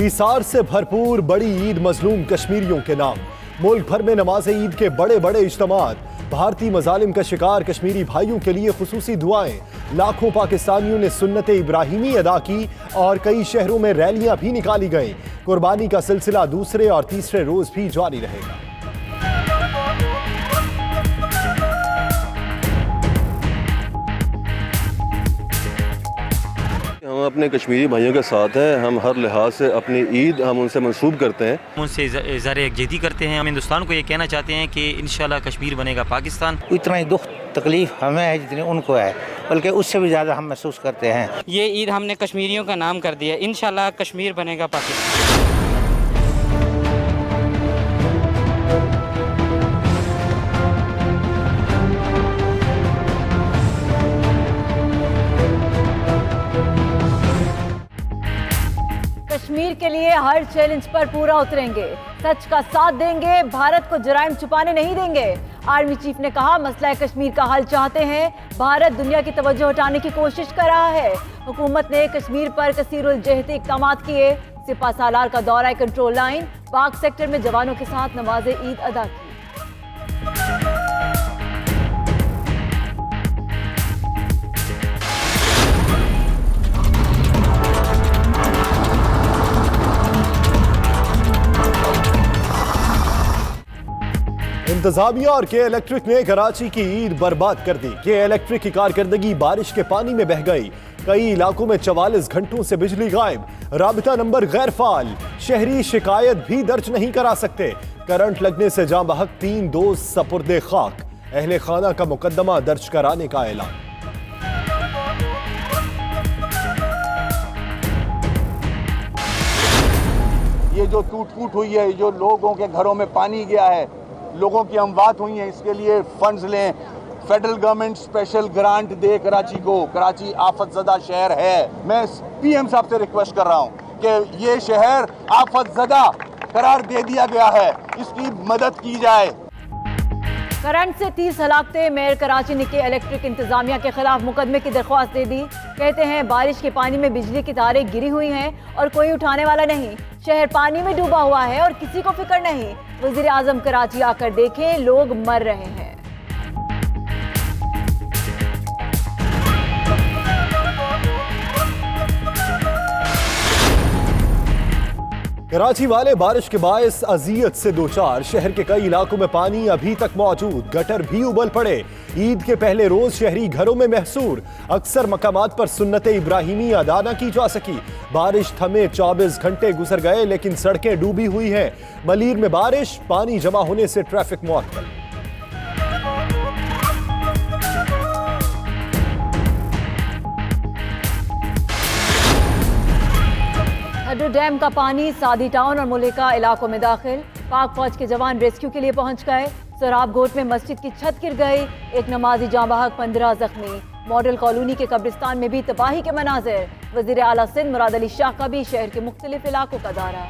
ईसार से भरपूर बड़ी ईद मजलूम कश्मीरियों के नाम। मुल्क भर में नमाज ईद के बड़े बड़े इज्तिमात। भारतीय मजालिम का शिकार कश्मीरी भाइयों के लिए खुसूसी दुआएं। लाखों पाकिस्तानियों ने सुन्नत इब्राहिमी अदा की और कई शहरों में रैलियां भी निकाली गईं। कुर्बानी का सिलसिला दूसरे और तीसरे रोज भी जारी रहेगा। हम अपने कश्मीरी भाइयों के साथ हैं। हम हर लिहाज से अपनी ईद हम उनसे मंसूब करते हैं, उनसे इज़हार यकजहती करते हैं। हम हिंदुस्तान को ये कहना चाहते हैं कि इंशाल्लाह कश्मीर बनेगा पाकिस्तान। इतना ही दुख तकलीफ हमें है जितनी उनको है, बल्कि उससे भी ज़्यादा हम महसूस करते हैं। ये ईद हमने कश्मीरियों का नाम कर दिया। इंशाल्लाह कश्मीर बनेगा पाकिस्तान। कश्मीर के लिए हर चैलेंज पर पूरा उतरेंगे, सच का साथ देंगे, भारत को जराइम छुपाने नहीं देंगे। आर्मी चीफ ने कहा, मसला कश्मीर का हल चाहते हैं, भारत दुनिया की तवज्जो हटाने की कोशिश कर रहा है। हुकूमत ने कश्मीर पर कसीरुल जहती इक़दामात किए। सिपा सालार का दौरा कंट्रोल लाइन, पाक सेक्टर में जवानों के साथ नमाज ईद अदा की। इंतजामिया और के इलेक्ट्रिक ने कराची की ईद बर्बाद कर दी। के इलेक्ट्रिक की कारकर्दगी बारिश के पानी में बह गई। कई इलाकों में 44 घंटों से बिजली गायब। राबिता नंबर गैर फाल। शहरी शिकायत भी दर्ज नहीं करा सकते। करंट लगने से जाँ बहक 3 दोस्त सपुर्दे खाक। अहले खाना का मुकदमा दर्ज कराने का ऐलान। ये जो टूट फूट हुई है, जो लोगों के घरों में पानी गया है, लोगों की अमवात हुई हैं, इसके लिए फंड्स लें। फेडरल गवर्नमेंट स्पेशल ग्रांट दे कराची को। कराची आफतज़दा शहर है। मैं पीएम साहब से रिक्वेस्ट कर रहा हूं कि ये शहर आफतज़दा करार दे दिया गया है, इसकी मदद की जाए। करंट से 30 हलाकतें। मेयर कराची ने के इलेक्ट्रिक इंतजामिया के खिलाफ मुकदमे की दरख्वास्त दे दी। कहते हैं बारिश के पानी में बिजली की तारें गिरी हुई हैं और कोई उठाने वाला नहीं। शहर पानी में डूबा हुआ है और किसी को फिक्र नहीं। वजीर आजम कराची आकर देखें, लोग मर रहे हैं। कराची वाले बारिश के बायस अजियत से दो चार। शहर के कई इलाकों में पानी अभी तक मौजूद। गटर भी उबल पड़े। ईद के पहले रोज शहरी घरों में महसूर। अक्सर मकामात पर सुन्नत इब्राहिमी अदा न की जा सकी। बारिश थमे 24 घंटे गुजर गए, लेकिन सड़कें डूबी हुई हैं। मलीर में बारिश, पानी जमा होने से ट्रैफिक मुअत्तल। हड्डू डैम का पानी सादी टाउन और मुलिका इलाकों में दाखिल। पाक फौज के जवान रेस्क्यू के लिए पहुंच गए। सोराब घोट में मस्जिद की छत गिर गई। एक नमाजी जाँ बहक, 15 जख्मी। मॉडल कॉलोनी के कब्रिस्तान में भी तबाही के मनाजिर। वजीर आला सिंध मुराद अली शाह का भी शहर के मुख्तलिफ इलाकों का दौरा।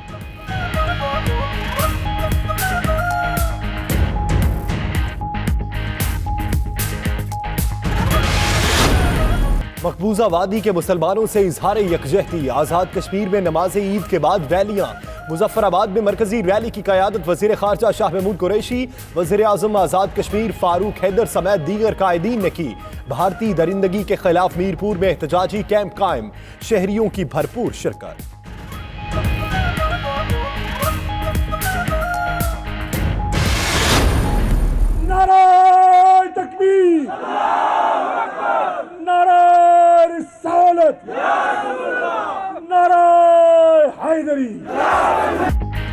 मकबूजा वादी के मुसलमानों से इजहार यकजहती। आज़ाद कश्मीर में नमाज ईद के बाद रैलियां। मुजफ्फराबाद में मरकजी रैली की क़यादत वज़ीर ख़ारजा शाह महमूद कुरैशी, वज़ीर आज़म आज़ाद कश्मीर फारूक हैदर समेत दीगर कायदीन ने की। भारतीय दरिंदगी के खिलाफ मीरपुर में एहतजाजी कैंप कायम। शहरियों की भरपूर शिरकत। नारे तकबीर, नारे रिसालत, नारे हैदरी।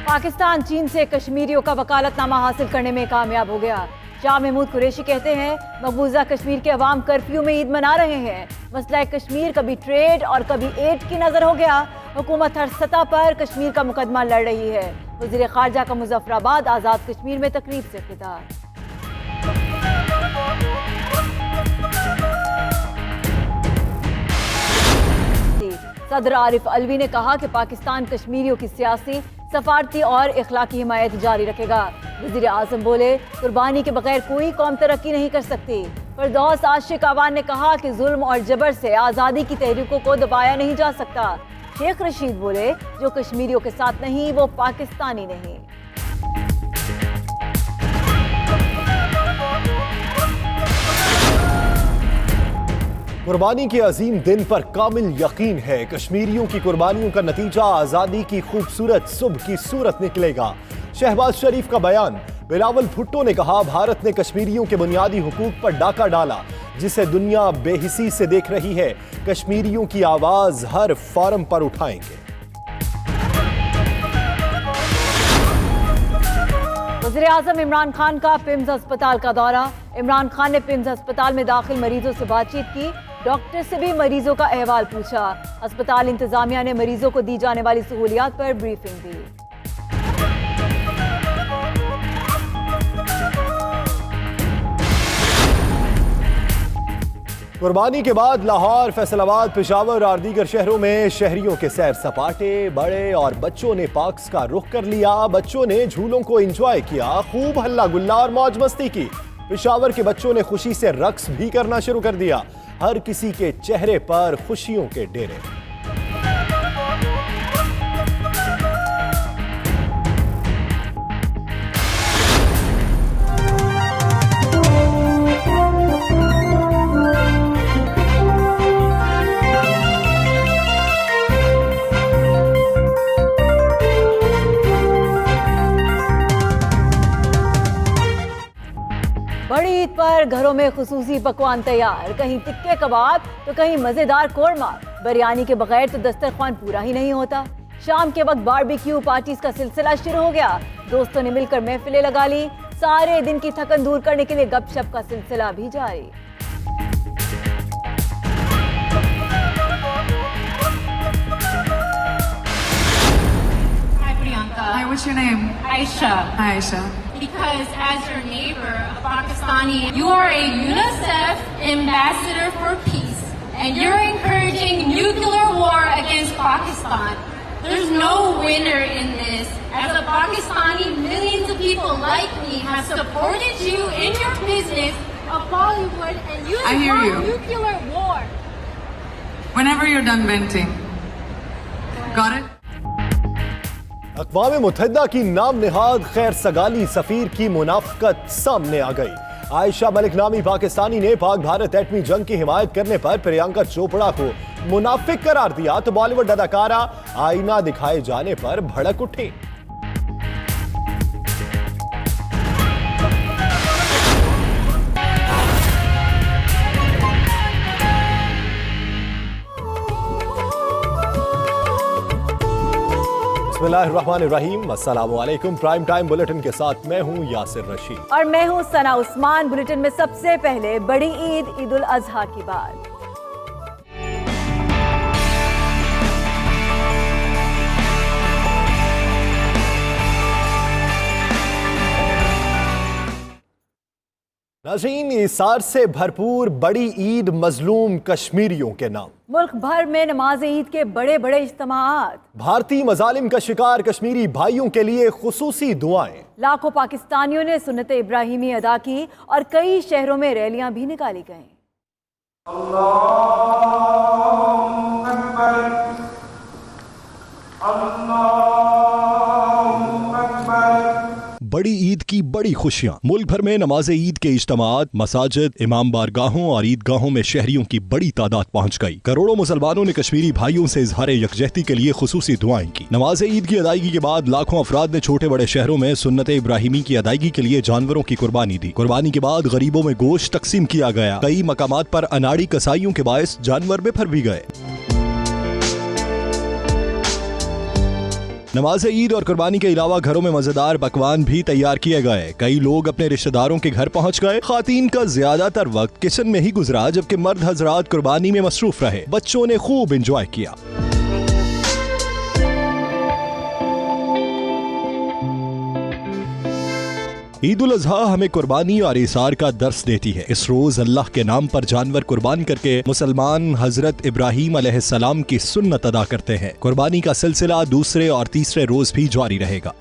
पाकिस्तान चीन से कश्मीरियों का वकालतनामा हासिल करने में कामयाब हो गया। शाह महमूद कुरैशी कहते हैं, मकबूजा कश्मीर के अवाम कर्फ्यू में ईद मना रहे हैं। मसला कश्मीर कभी ट्रेड और कभी एड की नजर हो गया। हुकूमत हर सतह पर कश्मीर का मुकदमा लड़ रही है। वजीर खारजा का मुजफ्फराबाद आज़ाद कश्मीर में तकरीब से खिताब। सदर आरिफ अलवी ने कहा कि पाकिस्तान कश्मीरियों की सियासी, सफारती और इखलाकी हिमायत जारी रखेगा। वज़ीर आज़म बोले, कुर्बानी के बगैर कोई कौम तरक्की नहीं कर सकती। फरदौस आशिक अवान ने कहा कि जुल्म और जबर से आज़ादी की तहरीकों को दबाया नहीं जा सकता। शेख रशीद बोले, जो कश्मीरियों के साथ नहीं वो पाकिस्तानी नहीं। कुर्बानी के अजीम दिन पर कामिल यकीन है, कश्मीरियों की कुर्बानियों का नतीजा आजादी की खूबसूरत सुबह की सूरत निकलेगा। शहबाज शरीफ का बयान। बिलावल भुट्टो ने कहा, भारत ने कश्मीरियों के बुनियादी हुकूक पर डाका डाला, जिसे दुनिया बेहिसी से देख रही है। कश्मीरियों की आवाज हर फोरम पर उठाएंगे। वज़ीर-ए-आज़म इमरान खान का पिम्स अस्पताल का दौरा। इमरान खान ने पिम्स अस्पताल में दाखिल मरीजों से बातचीत की, डॉक्टर से भी मरीजों का अहवाल पूछा। अस्पताल इंतजामिया ने मरीजों को दी जाने वाली सहूलियात पर ब्रीफिंग दी। कुर्बानी के बाद लाहौर, फैसलाबाद, पेशावर और दीगर शहरों में शहरियों के सैर सपाटे। बड़े और बच्चों ने पार्क्स का रुख कर लिया। बच्चों ने झूलों को एंजॉय किया, खूब हल्ला गुल्ला और मौज मस्ती की। पेशावर के बच्चों ने खुशी से रक्स भी करना शुरू कर दिया। हर किसी के चेहरे पर खुशियों के डेरे। बड़ी ईद पर घरों में खुसूसी पकवान तैयार, कहीं टिक्के कबाब तो कहीं मजेदार कोरमा। बिरयानी के बगैर तो दस्तरखान पूरा ही नहीं होता। शाम के वक्त बारबेक्यू पार्टीज का सिलसिला शुरू हो गया। दोस्तों ने मिलकर महफिलें लगा ली। सारे दिन की थकन दूर करने के लिए गपशप का सिलसिला भी जारी। Hi, what's your name? Aisha. Hi, Aisha. Because as your neighbor, a Pakistani, you are a UNICEF ambassador for peace, and you're encouraging nuclear war against Pakistan. There's no winner in this. As a Pakistani, millions of people like me have supported you in your business of Bollywood, and you want nuclear war. Whenever you're done venting. Got it? अक़वाम मुत्तहिदा की नाम निहाद खैर सगाली सफीर की मुनाफकत सामने आ गई। आयशा मलिक नामी पाकिस्तानी ने पाक भारत एटमी जंग की हिमायत करने पर प्रियंका चोपड़ा को मुनाफिक करार दिया, तो बॉलीवुड अदाकारा आईना दिखाए जाने पर भड़क उठी। बिस्मिल्लाहिर्रहमानिर्रहीम, अस्सलाम वालेकुम। प्राइम टाइम बुलेटिन के साथ मैं हूं यासिर रशीद और मैं हूं सना उस्मान। बुलेटिन में सबसे पहले बड़ी ईद ईद उल अजहा की बात। नाज़रीन, इसार से भरपूर बड़ी ईद मजलूम कश्मीरियों के नाम। मुल्क भर में नमाज ईद के बड़े बड़े इज्तिमाआत। भारतीय मजालिम का शिकार कश्मीरी भाइयों के लिए खुसूसी दुआएं। लाखों पाकिस्तानियों ने सुन्नत इब्राहिमी अदा की और कई शहरों में रैलियां भी निकाली गईं। बड़ी ईद की बड़ी खुशियां। मुल्क भर में नमाज ईद के इज्तिमात, मसाजिद, इमाम बारगाहों और ईदगाहों में शहरियों की बड़ी तादाद पहुंच गई। करोड़ों मुसलमानों ने कश्मीरी भाइयों से इजहार यकजहती के लिए खुसूसी दुआएं की। नमाज ईद की अदायगी के बाद लाखों अफराद ने छोटे बड़े शहरों में सुन्नत इब्राहिमी की अदायगी के लिए जानवरों की कुर्बानी दी। कुर्बानी के बाद गरीबों में गोश्त तकसीम किया गया। कई मकामात पर अनाड़ी कसाईयों के बायस जानवर बेफर भी गए। नमाज ईद और कुर्बानी के अलावा घरों में मजेदार पकवान भी तैयार किए गए। कई लोग अपने रिश्तेदारों के घर पहुंच गए। खातीन का ज्यादातर वक्त किचन में ही गुजरा, जबकि मर्द हजरात कुर्बानी में मसरूफ रहे। बच्चों ने खूब एंजॉय किया। ईद उल अजहा हमें कुर्बानी और इसार का दर्स देती है। इस रोज अल्लाह के नाम पर जानवर कुर्बान करके मुसलमान हजरत इब्राहीम अलैहिस्सलाम की सुन्नत अदा करते हैं। कुर्बानी का सिलसिला दूसरे और तीसरे रोज भी जारी रहेगा।